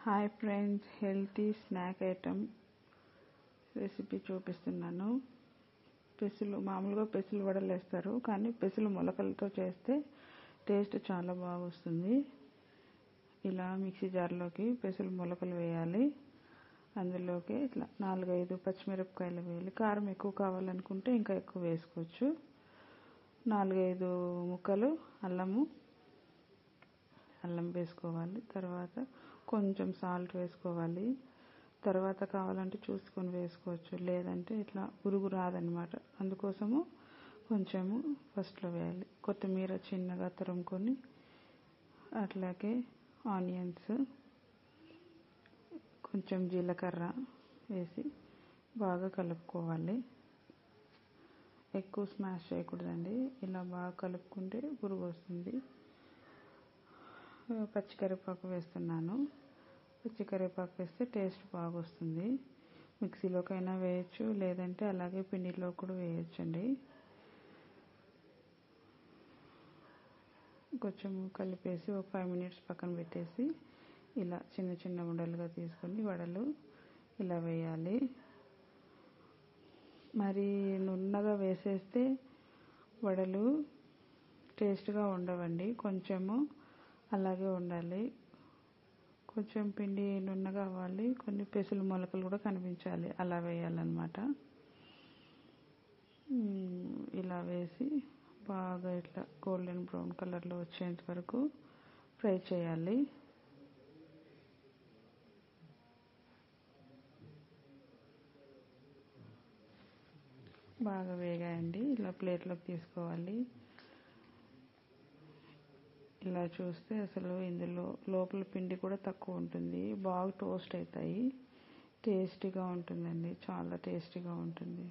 Hi friends, healthy snack item recipe చూపిస్తున్నాను. మామూలుగా పెసలు వడలు వేస్తారు, కానీ పెసలు మొలకలతో చేస్తే టేస్ట్ చాలా బాగా వస్తుంది. ఇలా మిక్సీ జార్లోకి పెసలు మొలకలు వేయాలి. అందులోకి ఇట్లా 4-5 పచ్చిమిరపకాయలు వేయాలి. కారం ఎక్కువ కావాలనుకుంటే ఇంకా ఎక్కువ వేసుకోవచ్చు. 4-5 ముక్కలు అల్లం వేసుకోవాలి. తర్వాత కొంచెం సాల్ట్ వేసుకోవాలి. తర్వాత కావాలంటే చూసుకొని వేసుకోవచ్చు, లేదంటే ఇట్లా పురుగు రాదనమాట. అందుకోసము కొంచెము ఫస్ట్లో వేయాలి. కొత్తిమీర చిన్నగా తురుముకొని, అట్లాగే ఆనియన్స్, కొంచెం జీలకర్ర వేసి బాగా కలుపుకోవాలి. ఎక్కువ స్మాష్ చేయకూడదండి, ఇలా బాగా కలుపుకుంటే పురుగు వస్తుంది. పచ్చికరివేపాకు వేస్తున్నాను. పచ్చికరివేపాకు వేస్తే టేస్ట్ బాగా వస్తుంది. మిక్సీలోకైనా వేయచ్చు, లేదంటే అలాగే పిండిలో కూడా వేయచ్చండి. కొంచెం కలిపేసి ఒక 5 minutes పక్కన పెట్టేసి, ఇలా చిన్న చిన్న ఉండలుగా తీసుకొని వడలు ఇలా వేయాలి. మరి నున్నగా వేసేస్తే వడలు టేస్ట్గా ఉండవండి. కొంచెము అలాగే ఉండాలి. కొంచెం పిండి నున్నగా అవ్వాలి, కొన్ని పెసలు మొలకలు కూడా కనిపించాలి, అలా వేయాలన్నమాట. ఇలా వేసి బాగా ఇట్లా గోల్డెన్ బ్రౌన్ కలర్లో వచ్చేంత వరకు ఫ్రై చేయాలి. బాగా వేగాయండి, ఇలా ప్లేట్లోకి తీసుకోవాలి. ఇలా చూస్తే అసలు ఇందులో లోపల పిండి కూడా తక్కువ ఉంటుంది, బాగా టోస్ట్ అవుతాయి. టేస్టీగా ఉంటుందండి, చాలా టేస్టీగా ఉంటుంది.